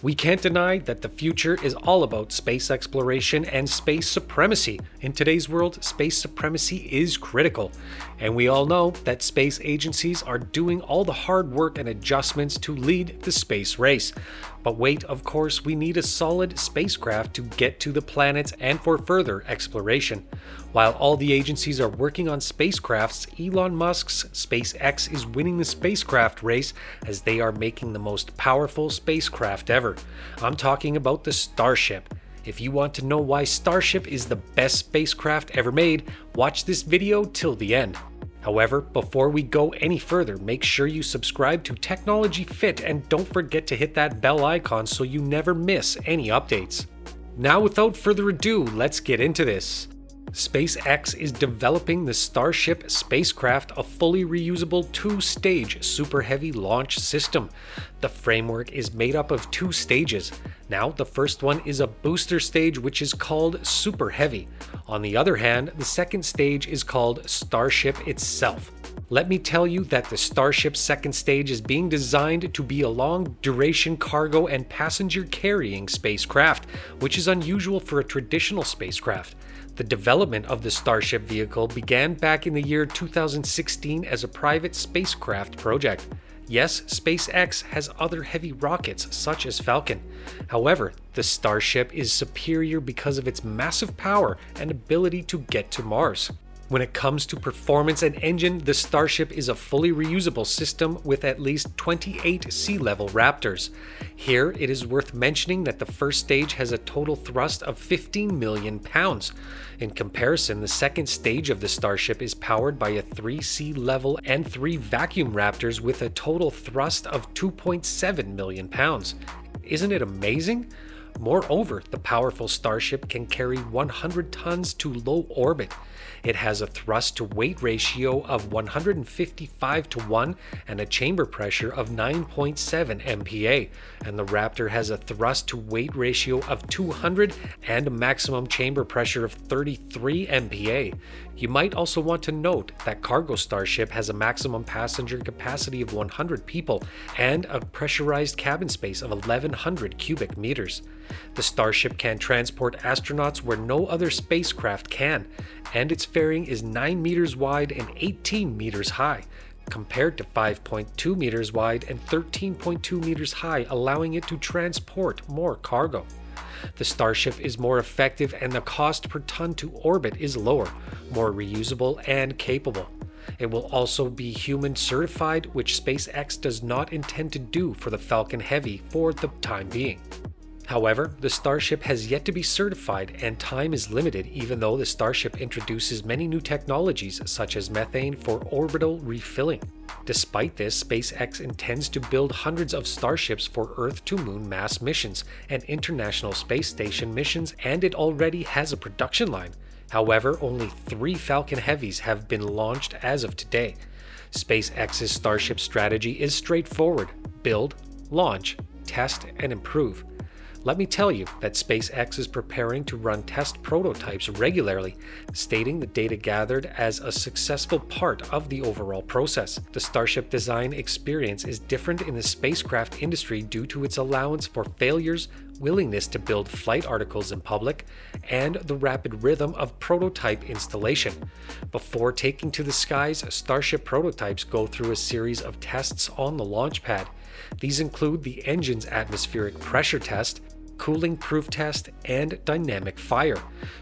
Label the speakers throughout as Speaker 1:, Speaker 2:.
Speaker 1: We can't deny that the future is all about space exploration and space supremacy. In today's world, space supremacy is critical. And we all know that space agencies are doing all the hard work and adjustments to lead the space race. But wait, of course, we need a solid spacecraft to get to the planets and for further exploration. While all the agencies are working on spacecrafts, Elon Musk's SpaceX is winning the spacecraft race as they are making the most powerful spacecraft ever. I'm talking about the Starship. If you want to know why Starship is the best spacecraft ever made, watch this video till the end. However, before we go any further, make sure you subscribe to Technology Fit and don't forget to hit that bell icon so you never miss any updates. Now, without further ado, let's get into this. SpaceX is developing the Starship Spacecraft, a fully reusable two-stage Super Heavy launch system. The framework is made up of two stages. Now, the first one is a booster stage which is called Super Heavy. On the other hand, the second stage is called Starship itself. Let me tell you that the Starship's second stage is being designed to be a long-duration cargo and passenger-carrying spacecraft, which is unusual for a traditional spacecraft. The development of the Starship vehicle began back in the year 2016 as a private spacecraft project. Yes, SpaceX has other heavy rockets such as Falcon. However, the Starship is superior because of its massive power and ability to get to Mars. When it comes to performance and engine, the Starship is a fully reusable system with at least 28 sea-level Raptors. Here, it is worth mentioning that the first stage has a total thrust of 15 million pounds. In comparison, the second stage of the Starship is powered by a 3 sea-level and 3 vacuum Raptors with a total thrust of 2.7 million pounds. Isn't it amazing? Moreover, the powerful Starship can carry 100 tons to low orbit. It has a thrust-to-weight ratio of 155:1 and a chamber pressure of 9.7 MPa, and the Raptor has a thrust-to-weight ratio of 200 and a maximum chamber pressure of 33 MPa. You might also want to note that Cargo Starship has a maximum passenger capacity of 100 people and a pressurized cabin space of 1,100 cubic meters. The Starship can transport astronauts where no other spacecraft can, and its fairing is 9 meters wide and 18 meters high, compared to 5.2 meters wide and 13.2 meters high, allowing it to transport more cargo. The Starship is more effective and the cost per ton to orbit is lower, more reusable and capable. It will also be human certified, which SpaceX does not intend to do for the Falcon Heavy for the time being. However, the Starship has yet to be certified and time is limited, even though the Starship introduces many new technologies such as methane for orbital refilling. Despite this, SpaceX intends to build hundreds of Starships for Earth-to-Moon mass missions and International Space Station missions, and it already has a production line. However, only 3 Falcon Heavies have been launched as of today. SpaceX's Starship strategy is straightforward: build, launch, test, and improve. Let me tell you that SpaceX is preparing to run test prototypes regularly, stating the data gathered as a successful part of the overall process. The Starship design experience is different in the spacecraft industry due to its allowance for failures, willingness to build flight articles in public, and the rapid rhythm of prototype installation. Before taking to the skies, Starship prototypes go through a series of tests on the launch pad. These include the engine's atmospheric pressure test, cooling proof test, and dynamic fire.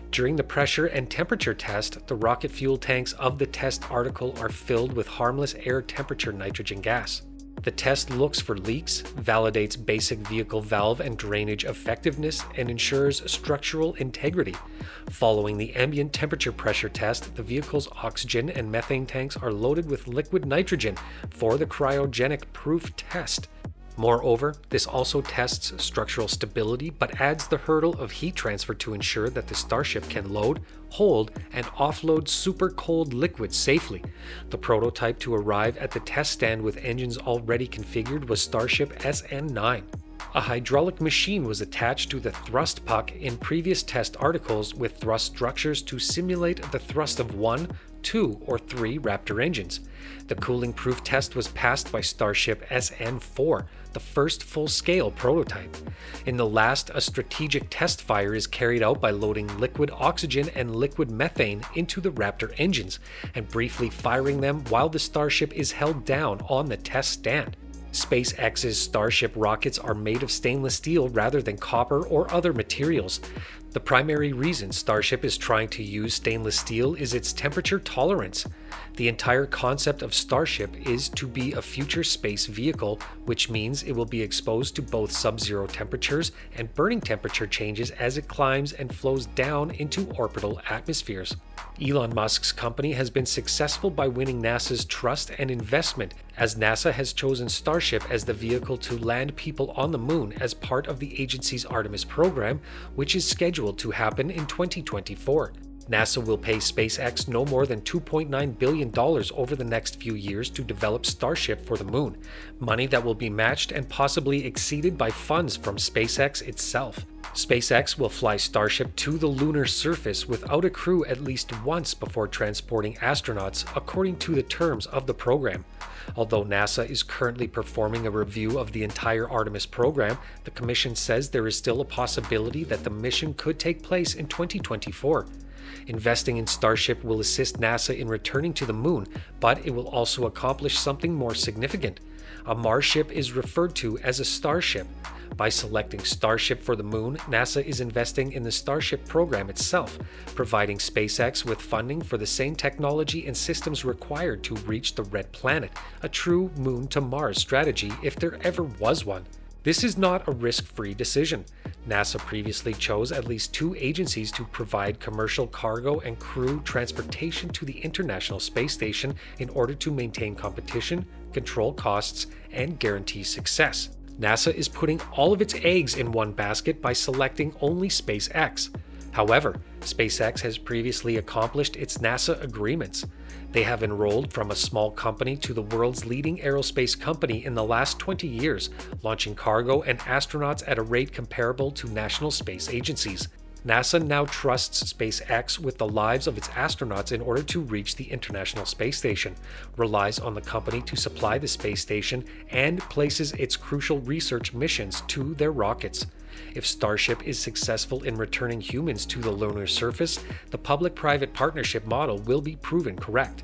Speaker 1: During the pressure and temperature test, the rocket fuel tanks of the test article are filled with harmless air temperature nitrogen gas. The test looks for leaks, validates basic vehicle valve and drainage effectiveness, and ensures structural integrity. Following the ambient temperature pressure test, the vehicle's oxygen and methane tanks are loaded with liquid nitrogen for the cryogenic proof test. Moreover, this also tests structural stability but adds the hurdle of heat transfer to ensure that the Starship can load, hold, and offload super cold liquids safely. The prototype to arrive at the test stand with engines already configured was Starship SN9. A hydraulic machine was attached to the thrust puck in previous test articles with thrust structures to simulate the thrust of 1, 2, or 3 Raptor engines. The cooling-proof test was passed by Starship SN4, the first full-scale prototype. In the last, a strategic test fire is carried out by loading liquid oxygen and liquid methane into the Raptor engines and briefly firing them while the Starship is held down on the test stand. SpaceX's Starship rockets are made of stainless steel rather than copper or other materials. The primary reason Starship is trying to use stainless steel is its temperature tolerance. The entire concept of Starship is to be a future space vehicle, which means it will be exposed to both sub-zero temperatures and burning temperature changes as it climbs and flows down into orbital atmospheres. Elon Musk's company has been successful by winning NASA's trust and investment, as NASA has chosen Starship as the vehicle to land people on the moon as part of the agency's Artemis program, which is scheduled to happen in 2024. NASA will pay SpaceX no more than $2.9 billion over the next few years to develop Starship for the moon, money that will be matched and possibly exceeded by funds from SpaceX itself. SpaceX will fly Starship to the lunar surface without a crew at least once before transporting astronauts, according to the terms of the program. Although NASA is currently performing a review of the entire Artemis program, the Commission says there is still a possibility that the mission could take place in 2024. Investing in Starship will assist NASA in returning to the moon, but it will also accomplish something more significant. A Mars ship is referred to as a Starship. By selecting Starship for the moon, NASA is investing in the Starship program itself, providing SpaceX with funding for the same technology and systems required to reach the Red Planet, a true moon-to-Mars strategy if there ever was one. This is not a risk-free decision. NASA previously chose at least 2 agencies to provide commercial cargo and crew transportation to the International Space Station in order to maintain competition, control costs, and guarantee success. NASA is putting all of its eggs in one basket by selecting only SpaceX. However, SpaceX has previously accomplished its NASA agreements. They have enrolled from a small company to the world's leading aerospace company in the last 20 years, launching cargo and astronauts at a rate comparable to national space agencies. NASA now trusts SpaceX with the lives of its astronauts in order to reach the International Space Station, relies on the company to supply the space station, and places its crucial research missions to their rockets. If Starship is successful in returning humans to the lunar surface, the public-private partnership model will be proven correct.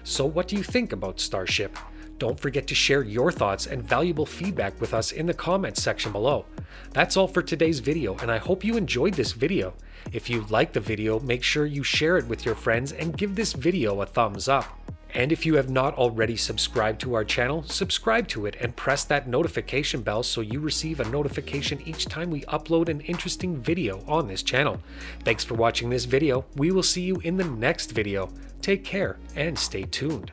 Speaker 1: So what do you think about Starship? Don't forget to share your thoughts and valuable feedback with us in the comments section below. That's all for today's video, and I hope you enjoyed this video. If you liked the video, make sure you share it with your friends and give this video a thumbs up. And if you have not already subscribed to our channel, subscribe to it and press that notification bell so you receive a notification each time we upload an interesting video on this channel. Thanks for watching this video. We will see you in the next video. Take care and stay tuned.